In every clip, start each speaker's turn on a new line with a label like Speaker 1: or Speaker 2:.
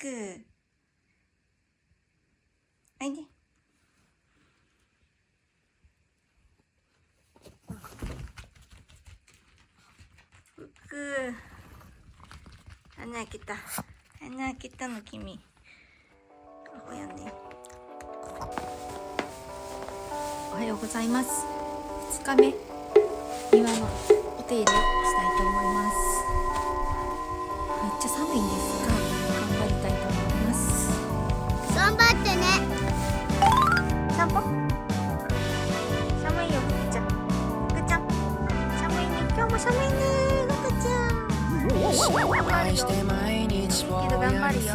Speaker 1: く。おいで。ふく。穴開けた。穴開けたの君。アホやね。おはようございます。2日目、庭のお手入れをしたいと思います。めっちゃ寒いんですが、頑張りたいと思います。
Speaker 2: 頑張ってね。
Speaker 1: 散歩。寒いよ、ふくちゃん。ふくちゃん。寒いね。今日も寒いね、ふくちゃん。頑張るよ。けど頑張るよ。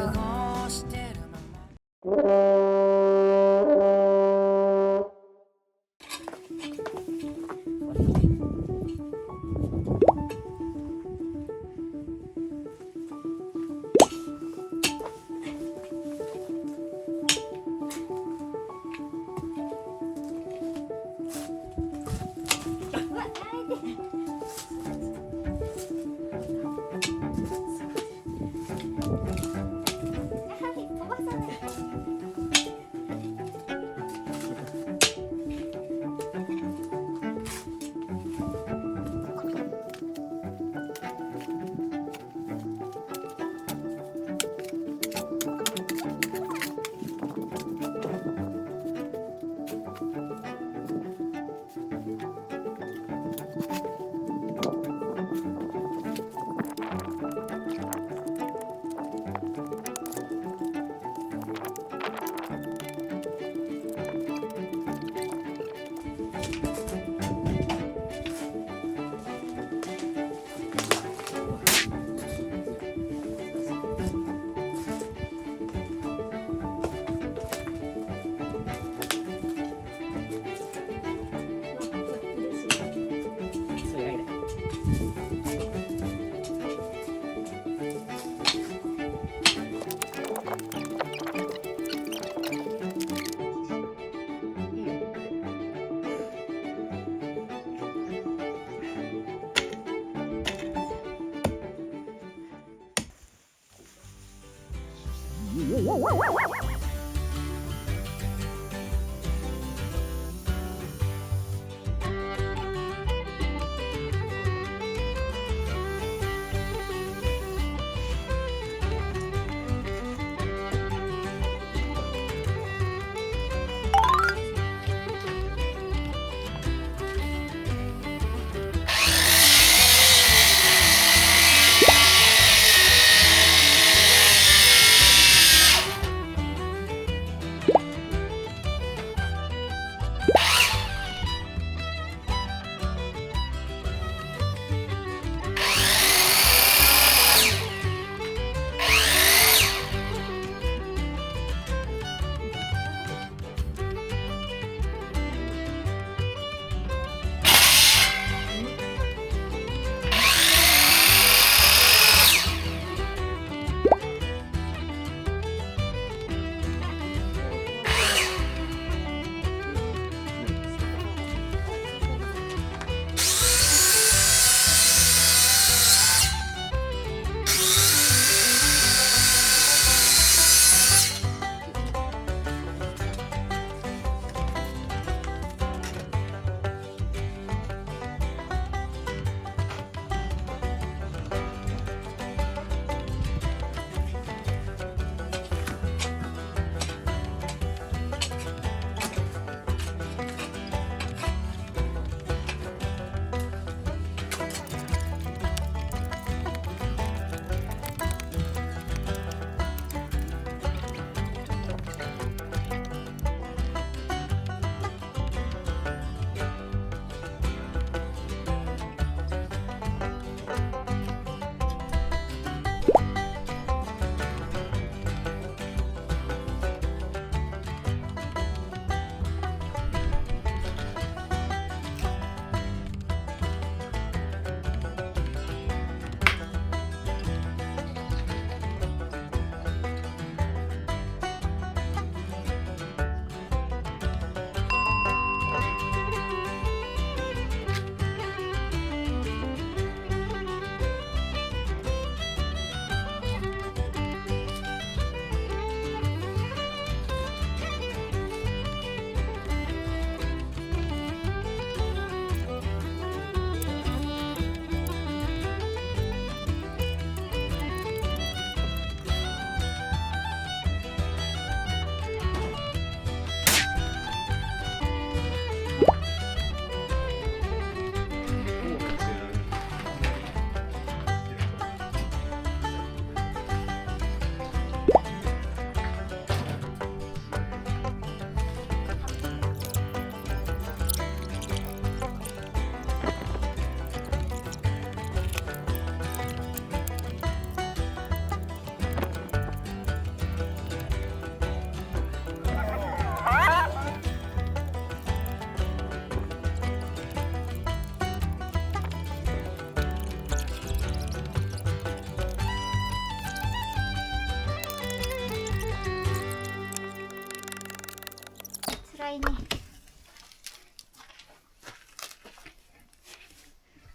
Speaker 1: いね。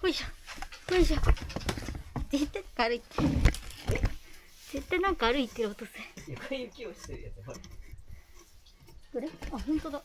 Speaker 1: よいしょよいしょ。絶対軽い。絶対なんか歩いてる音する。
Speaker 3: 横雪をしてるやつほら。
Speaker 1: どれ？あ、本当だ。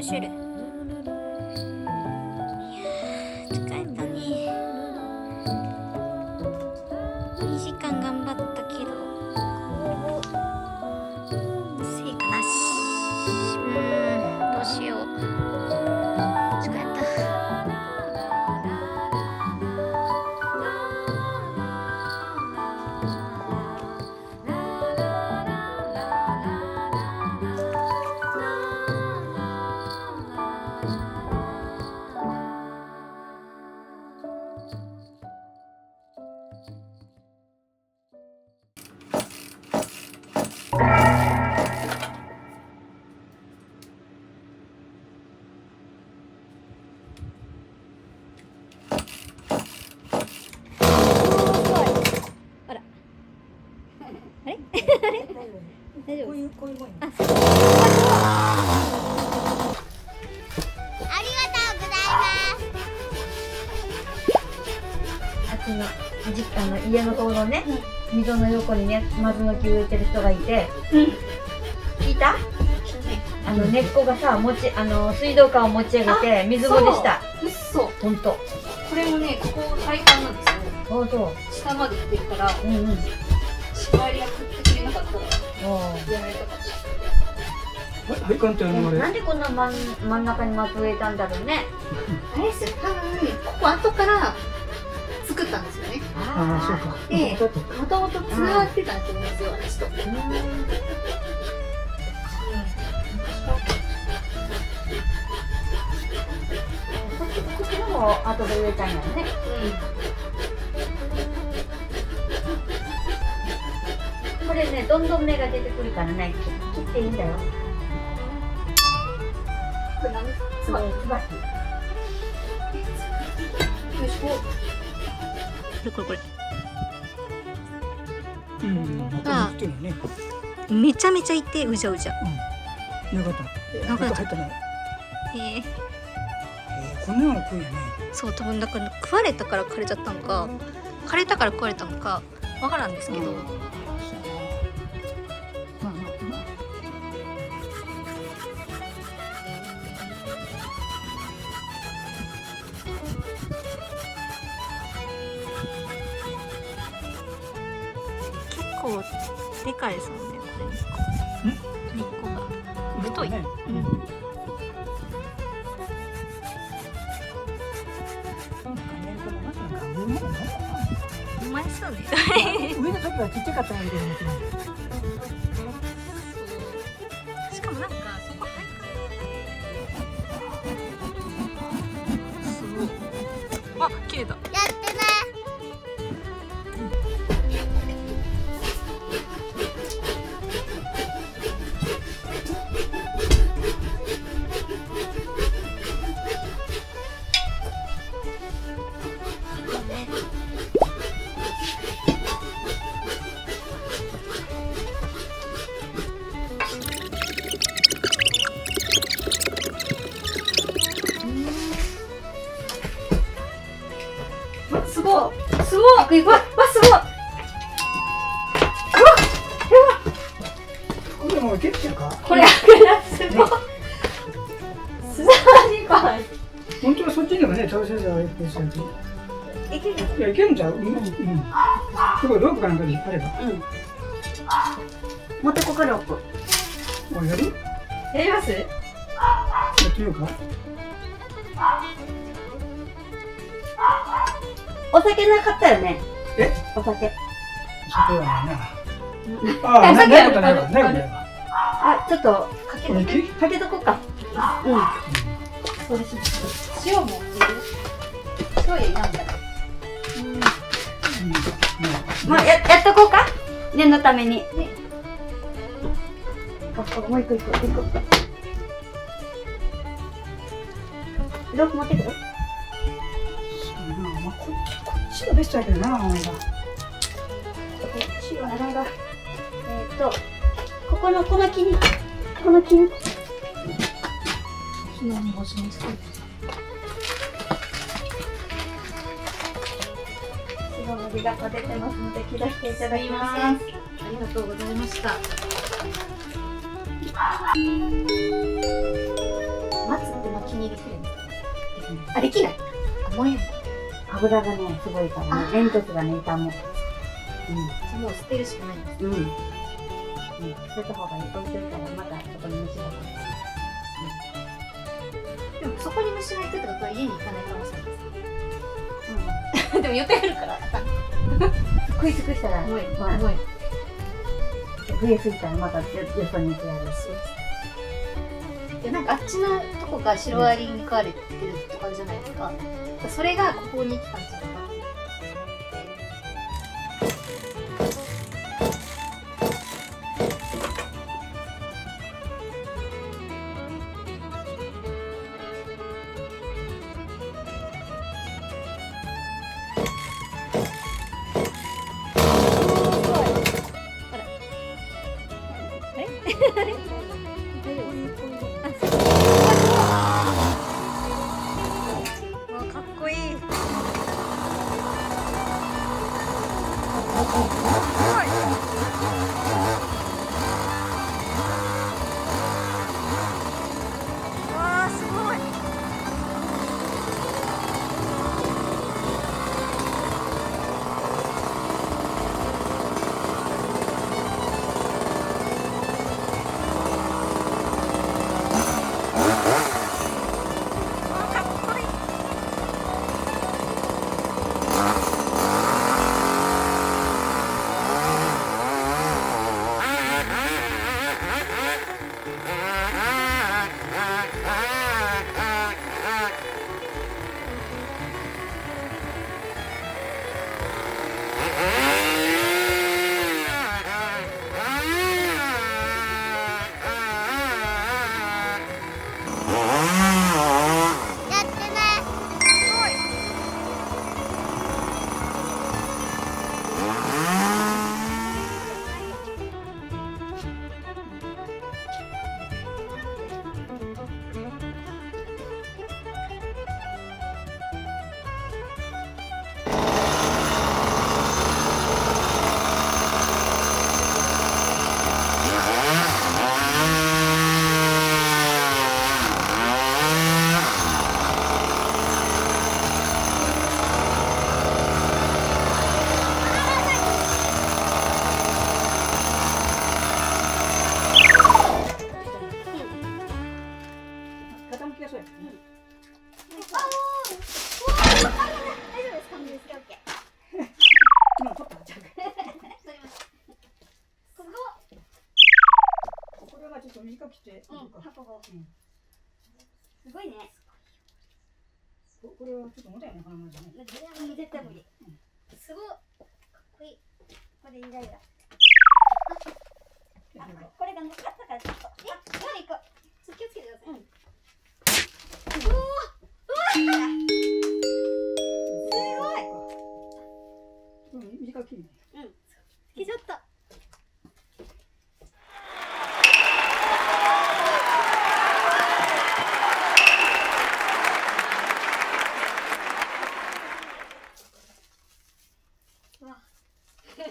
Speaker 1: シュル。いやー、疲れたね。2時間頑張ったけど成果なし。どうしよう。疲れた。大丈夫。
Speaker 2: ありがとうござい
Speaker 3: あっちの家の方のね、溝の横にね、松の木植えてる人がいて、聞いた？根っこがさ、水道管を持ち上げて水漏れした。
Speaker 4: うっそ。
Speaker 3: ほんと。
Speaker 4: これもね、ここ配管なんですよ。
Speaker 3: ほんと。
Speaker 4: 下まで行ってるから、
Speaker 3: うんうん。
Speaker 4: しまりが食ってくれなかったらやられたかもし
Speaker 5: 配管って
Speaker 3: なんでこんな真ん中に松植えたんだろうね。
Speaker 4: れない。あれですよ、多分ここ後から作ったんですよね。
Speaker 5: ああ、そうか。
Speaker 4: で、もともとつながってたんですよ、水は私と。
Speaker 3: こっちの方後で植えたんやろね。これね、どんどん芽が出てくるからね、切っていいんだよ。
Speaker 4: これ何ですか？つば。よいしょ。
Speaker 1: これ。
Speaker 5: うん、
Speaker 1: あ
Speaker 5: ってるね。
Speaker 1: めちゃめちゃいて、うじゃうじゃ。
Speaker 5: なかった。
Speaker 1: なかった
Speaker 5: 入ったね。こんなの食うよね。
Speaker 1: そう、多分だから食われたから枯れちゃったのか、枯れたから食われたのかわからんですけど、
Speaker 5: まあまあまあ。
Speaker 1: 結構でかいですもんね、これ根っこが太い。
Speaker 5: ね。
Speaker 1: うまいそうね。
Speaker 5: 上の時はちっちゃかったんだけど、
Speaker 1: しかもなんかそこ配管すごい。あ、綺麗だ。
Speaker 2: やってね。
Speaker 4: すごい。すごい。わ、すごい。
Speaker 5: これもういけるか。
Speaker 4: これ、すごい。すごい。
Speaker 5: 本当はそっちにもね、調整者がいてるし。
Speaker 3: いける。
Speaker 5: いや、いけるんちゃう。うん。すごいロープかなんかで引っ張れば。
Speaker 3: 持ってこかロープ。
Speaker 5: もうやる。
Speaker 4: やります？
Speaker 5: やってみようか。
Speaker 3: お酒なかったよね。
Speaker 5: え？
Speaker 3: お酒。
Speaker 5: そこはないな。ああ、ないことないわ。ないことないわ。
Speaker 3: あ、ちょっと
Speaker 5: これき？
Speaker 3: かけとこうか。
Speaker 4: そうです。塩も入れる。塩入れなんだ。
Speaker 3: まあ、やっとこうか。念のために。もう一個。ロープ持ってくる？
Speaker 5: こっちがベストやけどな、お前が。
Speaker 3: この木に。
Speaker 4: 火の見干しにして。
Speaker 3: 白のりが出てますので、切らせていただきます。
Speaker 4: ありがとうございました。
Speaker 3: 松
Speaker 4: できるんですか？あ、できない。あ、燃える。
Speaker 3: 油がねすごいからね、煙突がね傷む。
Speaker 4: じゃあもう捨てるしかないんです。
Speaker 3: 捨てた方がいい。置いといたらまたそこに虫が来る。
Speaker 4: でもそこに虫が行くってことは家に行かないかもしれないです。でも予定あるから。
Speaker 3: 食い尽くしたら
Speaker 4: 燃える。
Speaker 3: まあ
Speaker 4: 燃える。
Speaker 3: 増えすぎたらまたよそに行くやるし。
Speaker 4: でなんかあっちのとこがシロアリに飼われてるとかじゃないですか。それがここに来たんじゃないかな。
Speaker 1: わかっこいい。わあすごい。かっこいい。
Speaker 2: やってね。
Speaker 5: 傾きがそうやね。うん、ちょっと待って。これはちょっと短くして。
Speaker 4: すごいね。
Speaker 5: これはちょっと重たいね、このままじゃね。
Speaker 4: 絶対無理。すごい。かっこいい。これイライラ。これがなかったからちょっと。もう一個。気をつけてください。
Speaker 5: 短く切るね。
Speaker 4: 消えちゃった。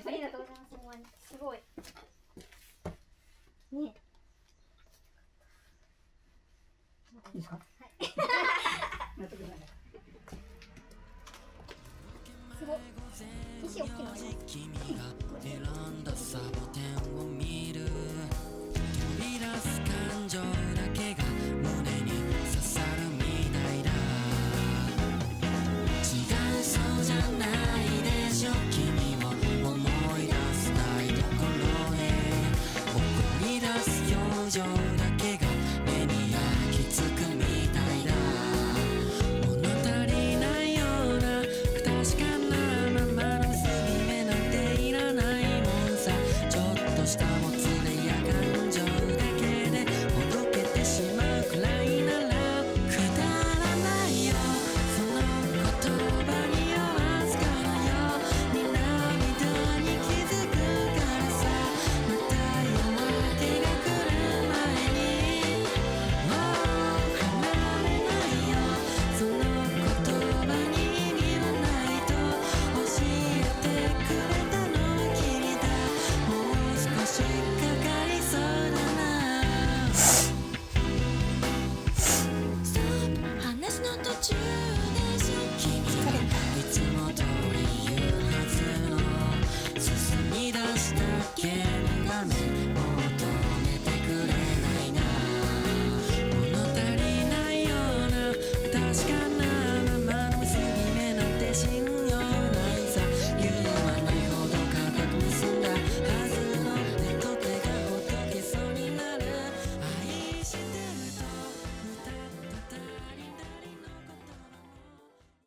Speaker 4: ありがとうございます。すごい。ね。
Speaker 5: いいですか？はい。やってください。
Speaker 4: すごい。石大きいのあります。
Speaker 6: 君が選んだサボテンを見る飛び出す感情だけが胸に刺さるみたいだ違うそうじゃないでしょ君を思い出す台所へ怒り出す表情だけが